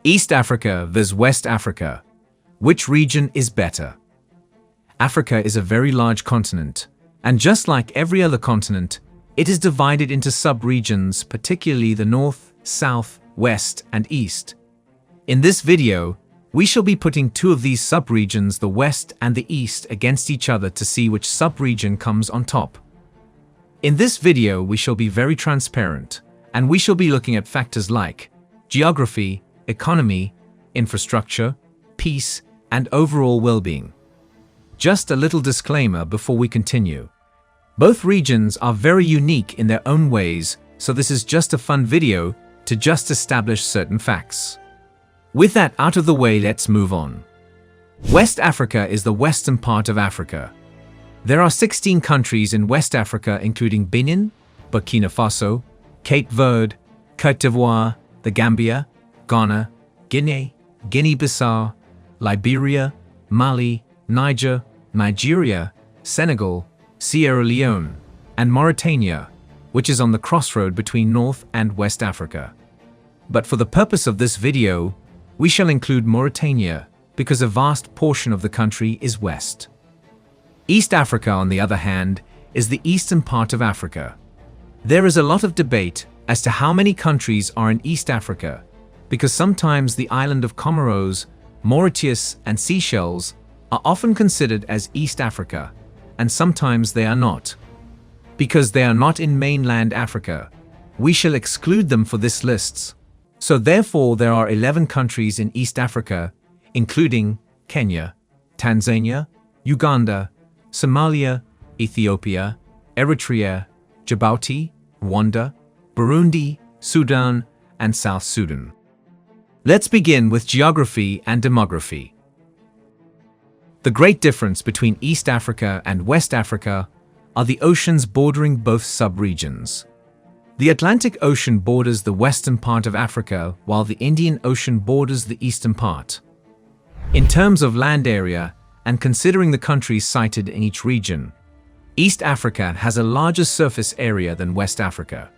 East Africa vs West Africa. Which region is better? Africa is a very large continent, and just like every other continent, it is divided into sub-regions, particularly the North, South, West, and East. In this video, we shall be putting two of these sub-regions, the West and the East, against each other to see which sub-region comes on top. In this video, we shall be very transparent, and we shall be looking at factors like geography, economy, infrastructure, peace, and overall well-being. Just a little disclaimer before we continue. Both regions are very unique in their own ways, so this is just a fun video to just establish certain facts. With that out of the way, let's move on. West Africa is the western part of Africa. There are 16 countries in West Africa, including Benin, Burkina Faso, Cape Verde, Côte d'Ivoire, the Gambia, Ghana, Guinea, Guinea-Bissau, Liberia, Mali, Niger, Nigeria, Senegal, Sierra Leone, and Mauritania, which is on the crossroad between North and West Africa. But for the purpose of this video, we shall include Mauritania because a vast portion of the country is west. East Africa, on the other hand, is the eastern part of Africa. There is a lot of debate as to how many countries are in East Africa, because sometimes the island of Comoros, Mauritius, and Seychelles are often considered as East Africa, and sometimes they are not. Because they are not in mainland Africa, we shall exclude them for this list. So therefore there are 11 countries in East Africa, including Kenya, Tanzania, Uganda, Somalia, Ethiopia, Eritrea, Djibouti, Rwanda, Burundi, Sudan, and South Sudan. Let's begin with geography and demography. The great difference between East Africa and West Africa are the oceans bordering both sub-regions. The Atlantic Ocean borders the western part of Africa, while the Indian Ocean borders the eastern part. In terms of land area, and considering the countries cited in each region, East Africa has a larger surface area than West Africa.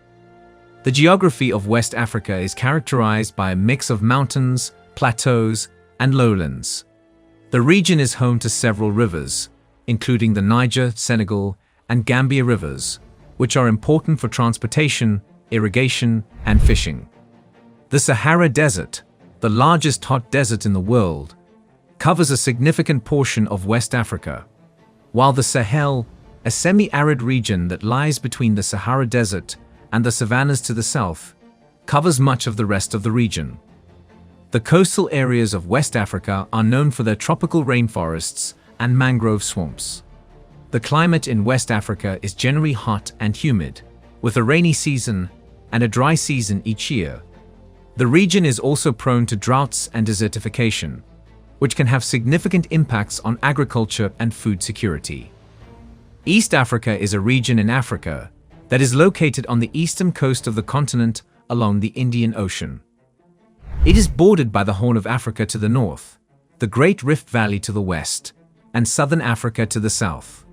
The geography of West Africa is characterized by a mix of mountains, plateaus, and lowlands. The region is home to several rivers, including the Niger, Senegal, and Gambia rivers, which are important for transportation, irrigation, and fishing. The Sahara Desert, the largest hot desert in the world, covers a significant portion of West Africa, while the Sahel, a semi-arid region that lies between the Sahara Desert and the savannas to the south, covers much of the rest of the region. The coastal areas of West Africa are known for their tropical rainforests and mangrove swamps. The climate in West Africa is generally hot and humid, with a rainy season and a dry season each year. The region is also prone to droughts and desertification, which can have significant impacts on agriculture and food security. East Africa is a region in Africa that is located on the eastern coast of the continent along the Indian Ocean. It is bordered by the Horn of Africa to the north, the Great Rift Valley to the west, and Southern Africa to the south.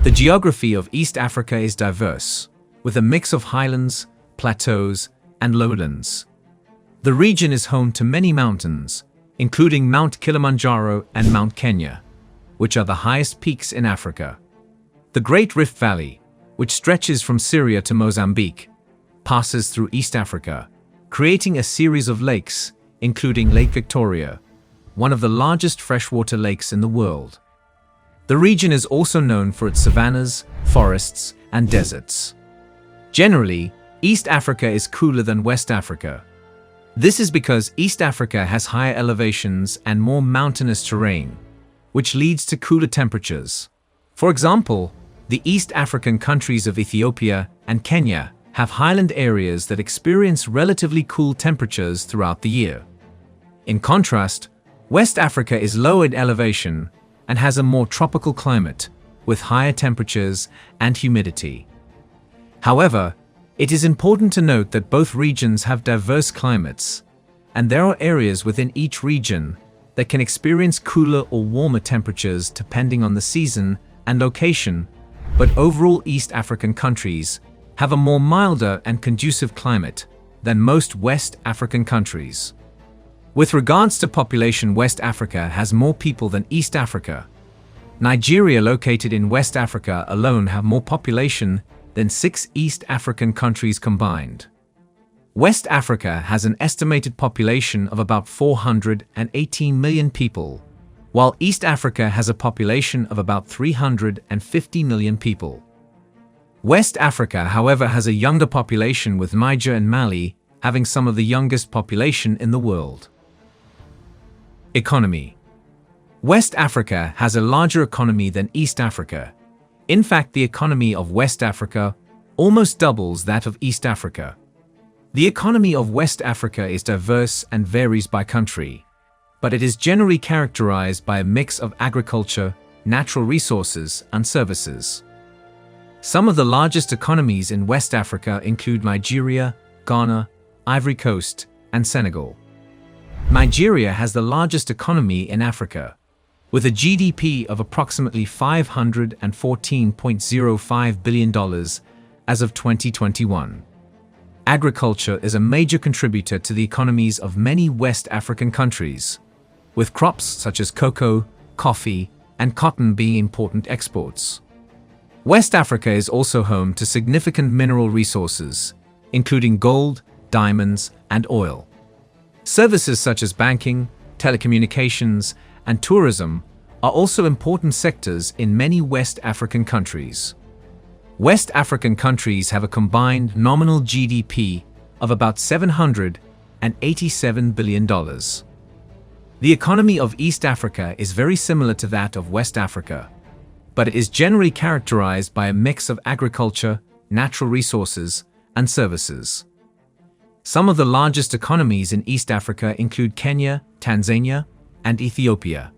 The geography of East Africa is diverse, with a mix of highlands, plateaus, and lowlands. The region is home to many mountains, including Mount Kilimanjaro and Mount Kenya, which are the highest peaks in Africa. The Great Rift Valley, which stretches from Syria to Mozambique, passes through East Africa, creating a series of lakes, including Lake Victoria, one of the largest freshwater lakes in the world. The region is also known for its savannas, forests, and deserts. Generally, East Africa is cooler than West Africa. This is because East Africa has higher elevations and more mountainous terrain, which leads to cooler temperatures. For example, the East African countries of Ethiopia and Kenya have highland areas that experience relatively cool temperatures throughout the year. In contrast, West Africa is lower in elevation and has a more tropical climate, with higher temperatures and humidity. However, it is important to note that both regions have diverse climates, and there are areas within each region that can experience cooler or warmer temperatures depending on the season and location, but overall East African countries have a more milder and conducive climate than most West African countries. With regards to population, West Africa has more people than East Africa. Nigeria, located in West Africa alone, have more population than 6 East African countries combined. West Africa has an estimated population of about 418 million people, while East Africa has a population of about 350 million people. West Africa, however, has a younger population, with Niger and Mali having some of the youngest population in the world. Economy. West Africa has a larger economy than East Africa. In fact, the economy of West Africa almost doubles that of East Africa. The economy of West Africa is diverse and varies by country, but it is generally characterized by a mix of agriculture, natural resources, and services. Some of the largest economies in West Africa include Nigeria, Ghana, Ivory Coast, and Senegal. Nigeria has the largest economy in Africa, with a GDP of approximately $514.05 billion as of 2021. Agriculture is a major contributor to the economies of many West African countries, with crops such as cocoa, coffee, and cotton being important exports. West Africa is also home to significant mineral resources, including gold, diamonds, and oil. Services such as banking, telecommunications, and tourism are also important sectors in many West African countries. West African countries have a combined nominal GDP of about $787 billion. The economy of East Africa is very similar to that of West Africa, but it is generally characterized by a mix of agriculture, natural resources, and services. Some of the largest economies in East Africa include Kenya, Tanzania, and Ethiopia.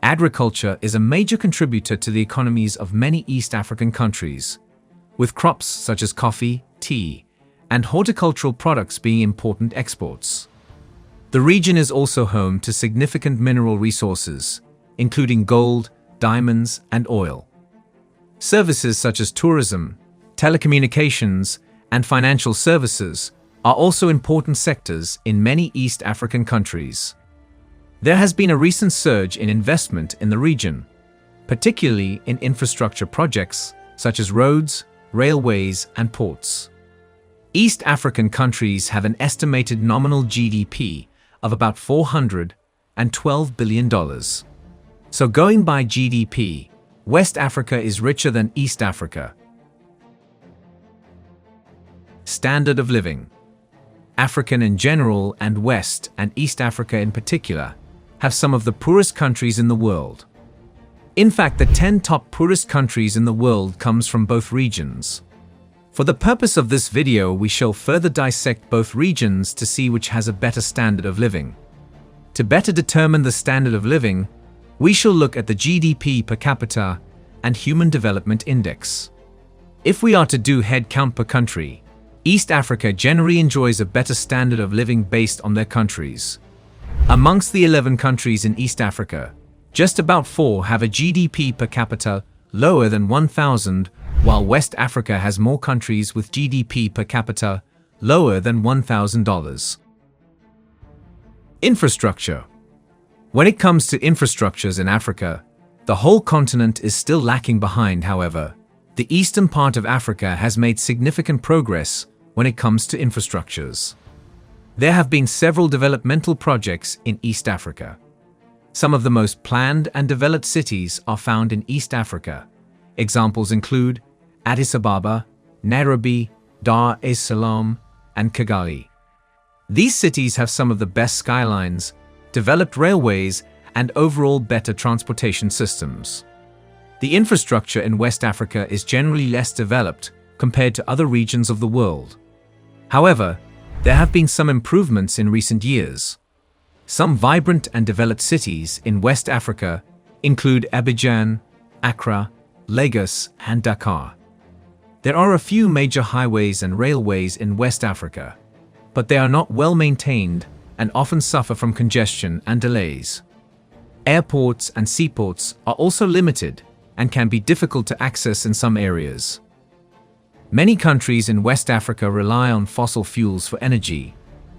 Agriculture is a major contributor to the economies of many East African countries, with crops such as coffee, tea, and horticultural products being important exports. The region is also home to significant mineral resources, including gold, diamonds, and oil. Services such as tourism, telecommunications, and financial services are also important sectors in many East African countries. There has been a recent surge in investment in the region, particularly in infrastructure projects such as roads, railways, and ports. East African countries have an estimated nominal GDP of about $412 billion. So going by GDP, West Africa is richer than East Africa. Standard of living. African in general and West and East Africa in particular have some of the poorest countries in the world. In fact, the 10 top poorest countries in the world comes from both regions. For the purpose of this video, we shall further dissect both regions to see which has a better standard of living. To better determine the standard of living, we shall look at the GDP per capita and Human Development Index. If we are to do head count per country, East Africa generally enjoys a better standard of living based on their countries. Amongst the 11 countries in East Africa, just about 4 have a GDP per capita lower than 1,000, while West Africa has more countries with GDP per capita lower than $1,000. Infrastructure. When it comes to infrastructures in Africa, the whole continent is still lacking behind. However, the eastern part of Africa has made significant progress when it comes to infrastructures. There have been several developmental projects in East Africa. Some of the most planned and developed cities are found in East Africa. Examples include Addis Ababa, Nairobi, Dar es Salaam, and Kigali. These cities have some of the best skylines, developed railways, and overall better transportation systems. The infrastructure in West Africa is generally less developed compared to other regions of the world. However, there have been some improvements in recent years. Some vibrant and developed cities in West Africa include Abidjan, Accra, Lagos, and Dakar. There are a few major highways and railways in West Africa, but they are not well maintained and often suffer from congestion and delays. Airports and seaports are also limited and can be difficult to access in some areas. Many countries in West Africa rely on fossil fuels for energy,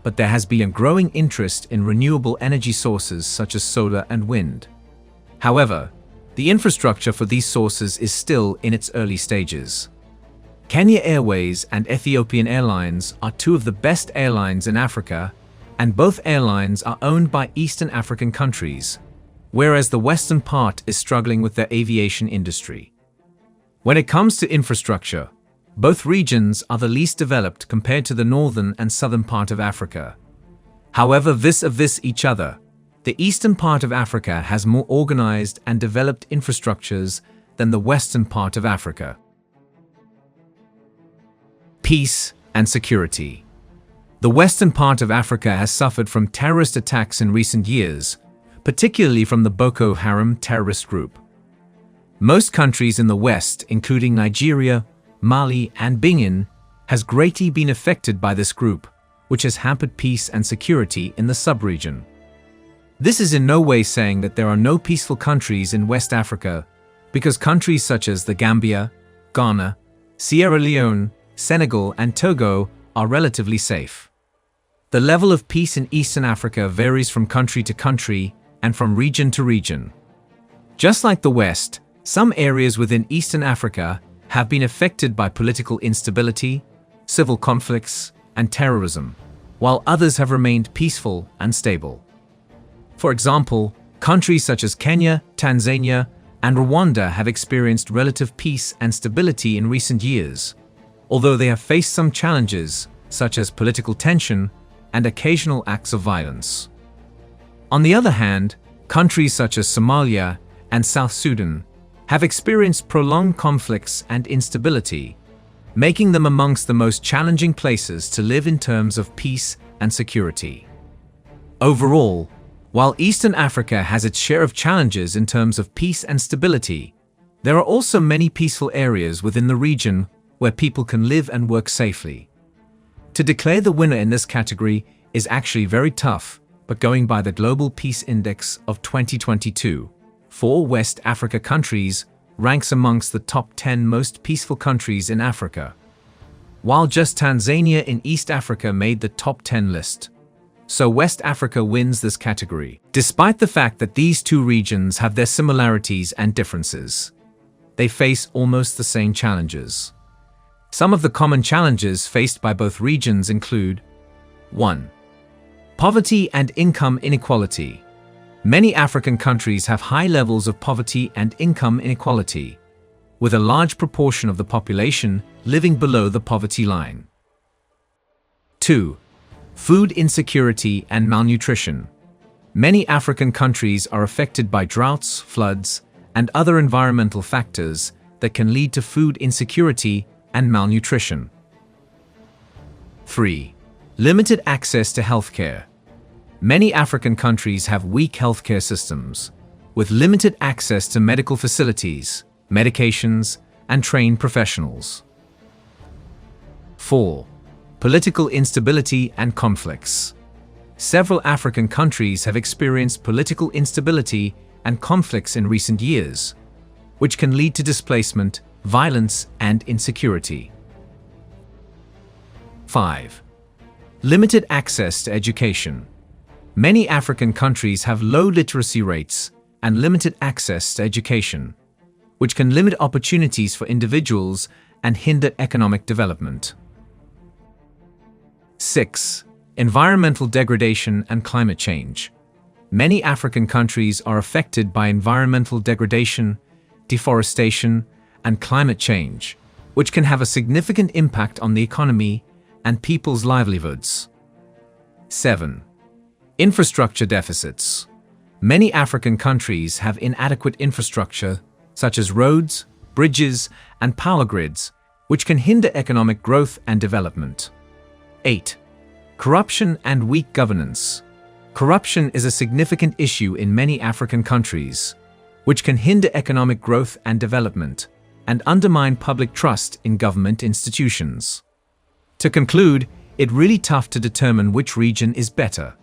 but there has been a growing interest in renewable energy sources such as solar and wind. However, the infrastructure for these sources is still in its early stages. Kenya Airways and Ethiopian Airlines are two of the best airlines in Africa, and both airlines are owned by Eastern African countries, whereas the western part is struggling with their aviation industry. When it comes to infrastructure, both regions are the least developed compared to the northern and southern part of Africa. However, vis-a-vis each other, the eastern part of Africa has more organized and developed infrastructures than the western part of Africa. Peace and security. The western part of Africa has suffered from terrorist attacks in recent years, particularly from the Boko Haram terrorist group. Most countries in the West, including Nigeria, Mali, and Benin, has greatly been affected by this group, which has hampered peace and security in the sub-region. This is in no way saying that there are no peaceful countries in West Africa, because countries such as the Gambia, Ghana, Sierra Leone, Senegal, and Togo are relatively safe. The level of peace in Eastern Africa varies from country to country and from region to region. Just like the West, some areas within Eastern Africa have been affected by political instability, civil conflicts, and terrorism, while others have remained peaceful and stable. For example, countries such as Kenya, Tanzania, and Rwanda have experienced relative peace and stability in recent years, although they have faced some challenges such as political tension and occasional acts of violence. On the other hand, countries such as Somalia and South Sudan have experienced prolonged conflicts and instability, making them amongst the most challenging places to live in terms of peace and security. Overall, while Eastern Africa has its share of challenges in terms of peace and stability, there are also many peaceful areas within the region where people can live and work safely. To declare the winner in this category is actually very tough, but going by the Global Peace Index of 2022, 4 West Africa countries ranks amongst the top 10 most peaceful countries in Africa, while just Tanzania in East Africa made the top 10 list. So West Africa wins this category, despite the fact that these two regions have their similarities and differences. They face almost the same challenges. Some of the common challenges faced by both regions include: 1. Poverty and income inequality. Many African countries have high levels of poverty and income inequality, with a large proportion of the population living below the poverty line. 2. Food insecurity and malnutrition. Many African countries are affected by droughts, floods, and other environmental factors that can lead to food insecurity and malnutrition. 3. Limited access to healthcare. Many African countries have weak healthcare systems, with limited access to medical facilities, medications, and trained professionals. 4. Political instability and conflicts. Several African countries have experienced political instability and conflicts in recent years, which can lead to displacement, violence, and insecurity. 5. Limited access to education. Many African countries have low literacy rates and limited access to education, which can limit opportunities for individuals and hinder economic development. 6. Environmental degradation and climate change. Many African countries are affected by environmental degradation, deforestation, and climate change, which can have a significant impact on the economy and people's livelihoods. 7. Infrastructure deficits. Many African countries have inadequate infrastructure, such as roads, bridges, and power grids, which can hinder economic growth and development. 8. Corruption and weak governance. Corruption is a significant issue in many African countries, which can hinder economic growth and development and undermine public trust in government institutions. To conclude, it's really tough to determine which region is better.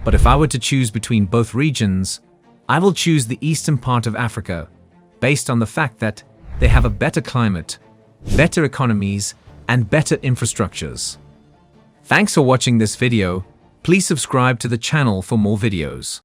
But if I were to choose between both regions, I will choose the eastern part of Africa, based on the fact that they have a better climate, better economies, and better infrastructures. Thanks for watching this video. Please subscribe to the channel for more videos.